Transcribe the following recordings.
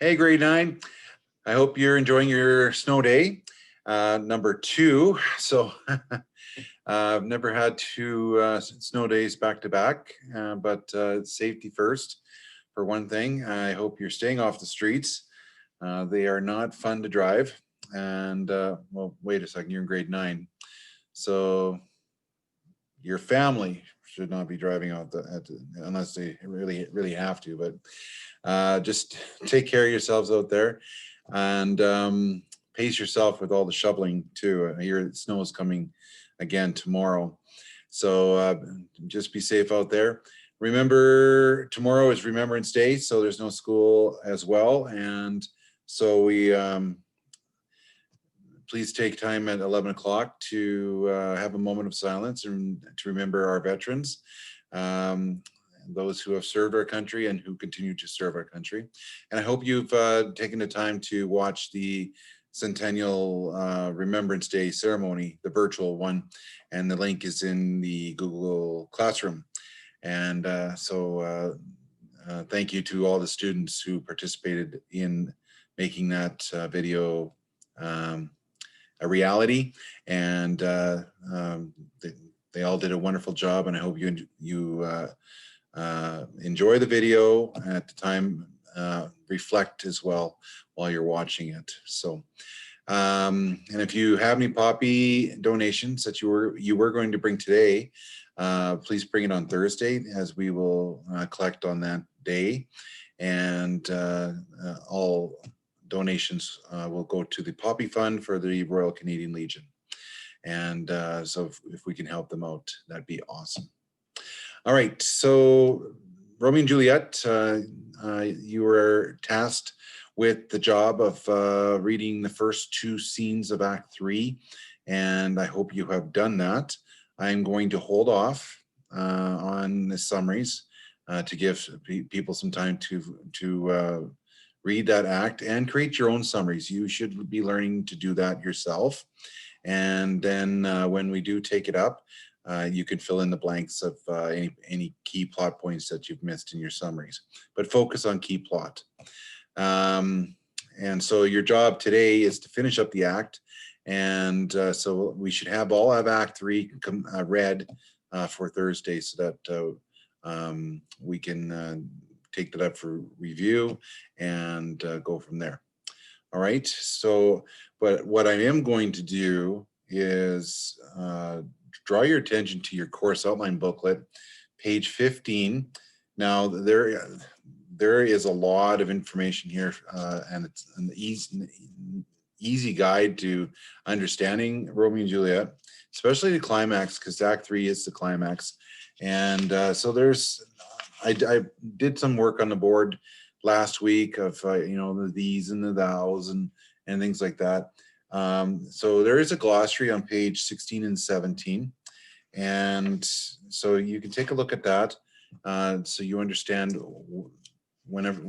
Hey, grade 9. I hope you're enjoying your snow day, number 2. So I've never had 2 snow days back to back, but safety first for one thing. I hope you're staying off the streets. They are not fun to drive. And well, wait a second, you're in grade 9. So your family should not be driving out unless they really have to, but just take care of yourselves out there, and pace yourself with all the shoveling too. I hear snow is coming again tomorrow, so just be safe out there. Remember, tomorrow is Remembrance Day, so there's no school as well, and so we please take time at 11 o'clock to have a moment of silence and to remember our veterans, those who have served our country and who continue to serve our country. And I hope you've taken the time to watch the Centennial Remembrance Day ceremony, the virtual one, and the link is in the Google Classroom. And thank you to all the students who participated in making that video a reality, and they all did a wonderful job, and I hope you enjoy the video, and at the time reflect as well while you're watching it. So and if you have any Poppy donations that you were going to bring today, please bring it on Thursday, as we will collect on that day, and all donations will go to the Poppy Fund for the Royal Canadian Legion. And so if we can help them out, that'd be awesome. All right, so Romeo and Juliet, you were tasked with the job of reading the first 2 scenes of Act 3, and I hope you have done that. I'm going to hold off on the summaries to give people some time to read that act and create your own summaries. You should be learning to do that yourself. And then when we do take it up, you can fill in the blanks of any key plot points that you've missed in your summaries, but focus on key plot. And so your job today is to finish up the act. And so we should all have Act 3 read for Thursday, so that we can take that up for review and go from there. All right, so, but what I am going to do is draw your attention to your course outline booklet, page 15. Now, there is a lot of information here, and it's an easy guide to understanding Romeo and Juliet, especially the climax, because Act 3 is the climax. And so I did some work on the board last week of the these and the thous and things like that. So there is a glossary on page 16 and 17, and so you can take a look at that, so you understand whenever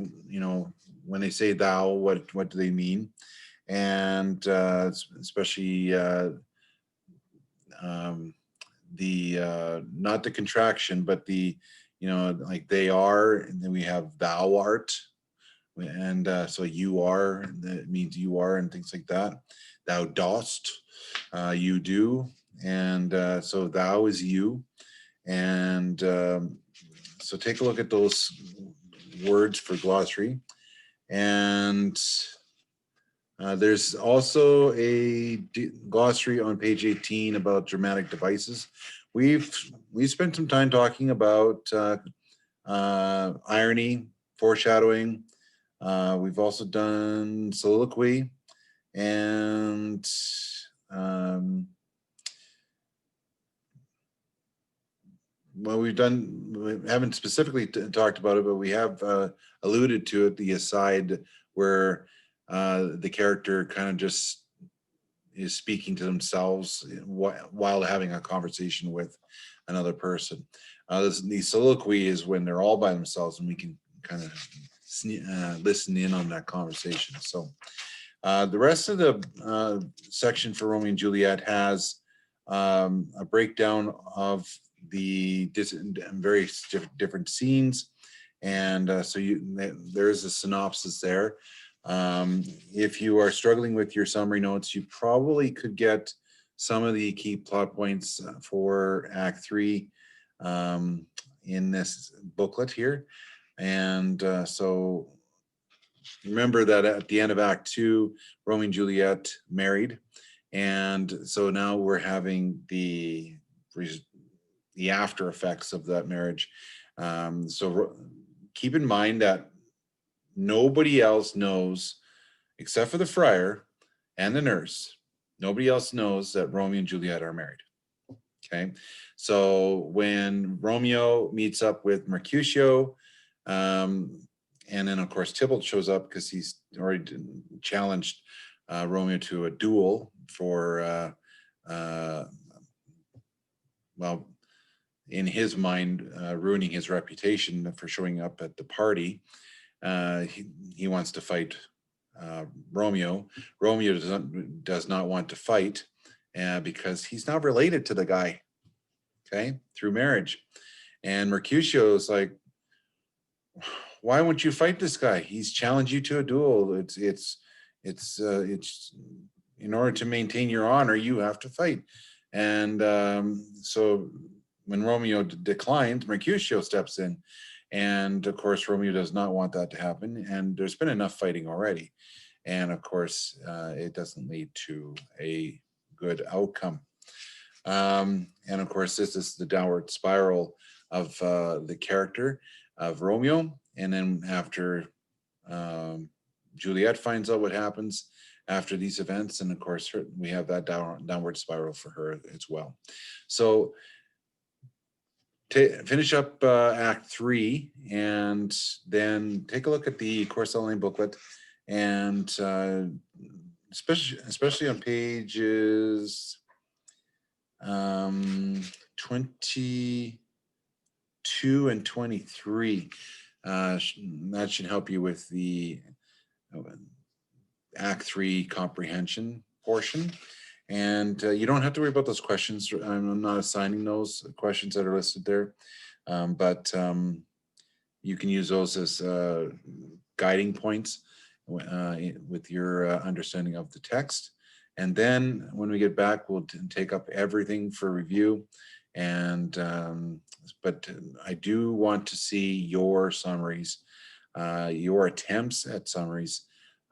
when they say thou, what do they mean, and especially the not the contraction, but the like they are, and then we have thou art, and so you are, that means you are, and things like that. Thou dost, you do, and so thou is you. And so take a look at those words for glossary. And there's also a glossary on page 18 about dramatic devices. We've spent some time talking about irony, foreshadowing. We've also done soliloquy, and well, we haven't specifically talked about it, but we have alluded to it, the aside where the character kind of just is speaking to themselves while having a conversation with another person. The soliloquy is when they're all by themselves and we can kind of listen in on that conversation. So the rest of the section for Romeo and Juliet has a breakdown of the various different scenes, and so there is a synopsis there. If you are struggling with your summary notes, you probably could get some of the key plot points for Act 3 in this booklet here. And so remember that at the end of Act 2, Romeo and Juliet married. And so now we're having the after effects of that marriage. So keep in mind that nobody else knows, except for the friar and the nurse, nobody else knows that Romeo and Juliet are married. Okay, so when Romeo meets up with Mercutio, and then of course Tybalt shows up because he's already challenged Romeo to a duel for, well, in his mind, ruining his reputation for showing up at the party. He wants to fight Romeo. Romeo does not want to fight because he's not related to the guy, okay, through marriage. And Mercutio is like, why won't you fight this guy? He's challenged you to a duel. It's in order to maintain your honor, you have to fight. And so when Romeo declines, Mercutio steps in. And of course, Romeo does not want that to happen. And there's been enough fighting already. And of course, it doesn't lead to a good outcome. And of course, this is the downward spiral of the character of Romeo. And then after Juliet finds out what happens after these events, and of course, we have that downward spiral for her as well. So finish up Act 3, and then take a look at the course outline booklet, and especially on pages 22 and 23. That should help you with the Act 3 comprehension portion. And you don't have to worry about those questions. I'm not assigning those questions that are listed there, but you can use those as guiding points with your understanding of the text. And then when we get back, we'll take up everything for review. And but I do want to see your summaries, your attempts at summaries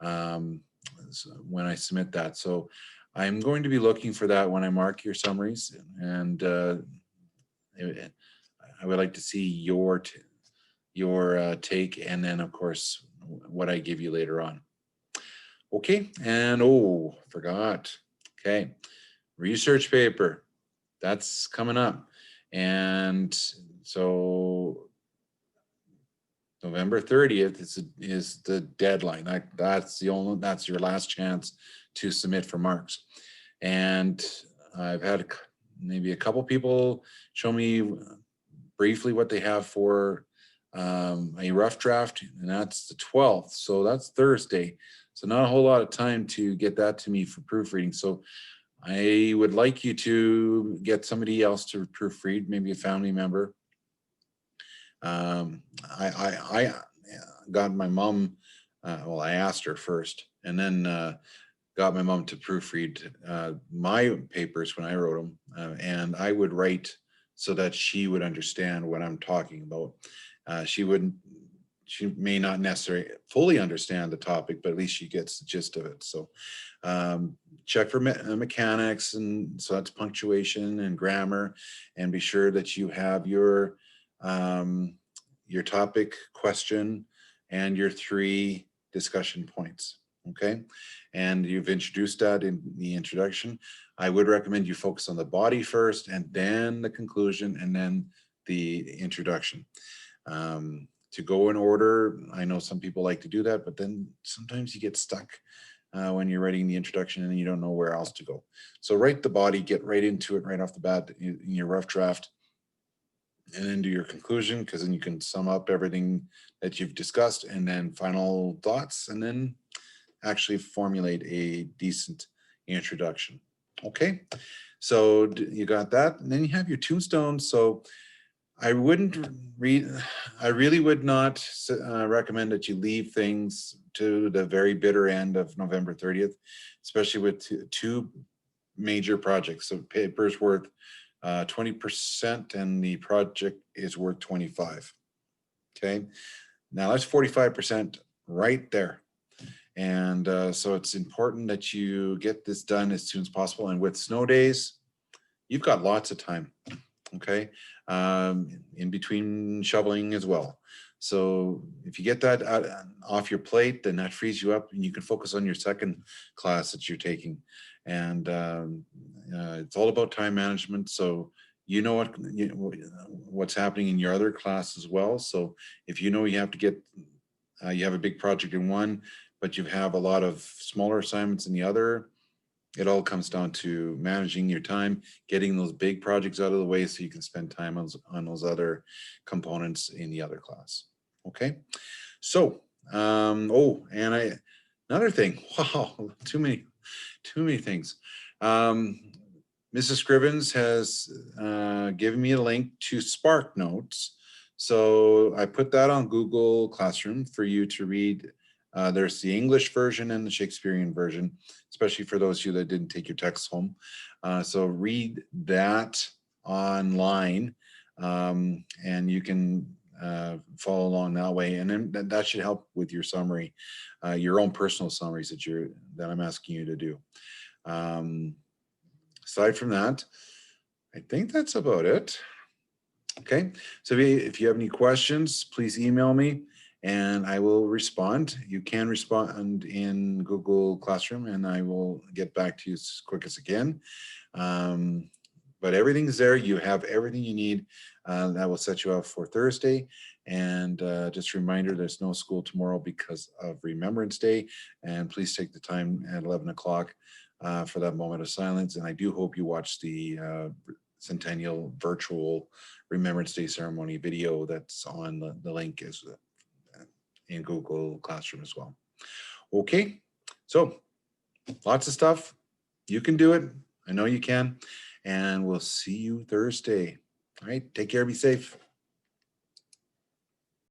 when I submit that. So I'm going to be looking for that when I mark your summaries, and I would like to see your take, and then of course what I give you later on. Okay, and forgot. Okay, research paper, that's coming up, and so November 30th is the deadline. That's your last chance to submit for marks. And I've had maybe a couple people show me briefly what they have for a rough draft, and that's the 12th. So that's Thursday. So not a whole lot of time to get that to me for proofreading. So I would like you to get somebody else to proofread, maybe a family member. I got my mom, well, I asked her first, and then got my mom to proofread my papers when I wrote them, and I would write so that she would understand what I'm talking about. She may not necessarily fully understand the topic, but at least she gets the gist of it. So check for mechanics, and so that's punctuation and grammar, and be sure that you have your topic question and your 3 discussion points. Okay, and you've introduced that in the introduction. I would recommend you focus on the body first, and then the conclusion, and then the introduction. To go in order, I know some people like to do that, but then sometimes you get stuck when you're writing the introduction and you don't know where else to go. So write the body, get right into it right off the bat in your rough draft, and then do your conclusion, because then you can sum up everything that you've discussed, and then final thoughts, and then actually formulate a decent introduction. Okay, so you got that, and then you have your tombstone. So I wouldn't read, I really would not recommend that you leave things to the very bitter end of November 30th, especially with two major projects. So paper's worth 20% and the project is worth 25. Okay, now that's 45% right there. And so it's important that you get this done as soon as possible. And with snow days, you've got lots of time, okay, in between shoveling as well. So if you get that off your plate, then that frees you up and you can focus on your second class that you're taking. And it's all about time management. So you know what's happening in your other class as well. So if you know you have to get, you have a big project in one, but you have a lot of smaller assignments in the other, it all comes down to managing your time, getting those big projects out of the way so you can spend time on those other components in the other class. Okay, so oh, and another thing, wow, too many things. Mrs. Scrivens has given me a link to Spark Notes. So I put that on Google Classroom for you to read. There's the English version and the Shakespearean version, especially for those of you that didn't take your texts home. So read that online and you can follow along that way. And then that should help with your summary, your own personal summaries that I'm asking you to do. Aside from that, I think that's about it. Okay, so if you have any questions, please email me and I will respond. You can respond in Google Classroom and I will get back to you as quick as I can. But everything's there. You have everything you need. That will set you up for Thursday. And just a reminder, there's no school tomorrow because of Remembrance Day. And please take the time at 11 o'clock for that moment of silence. And I do hope you watch the Centennial virtual Remembrance Day ceremony video that's on the link is in Google Classroom as well. Okay, so lots of stuff. You can do it. I know you can. And we'll see you Thursday. All right, take care, be safe.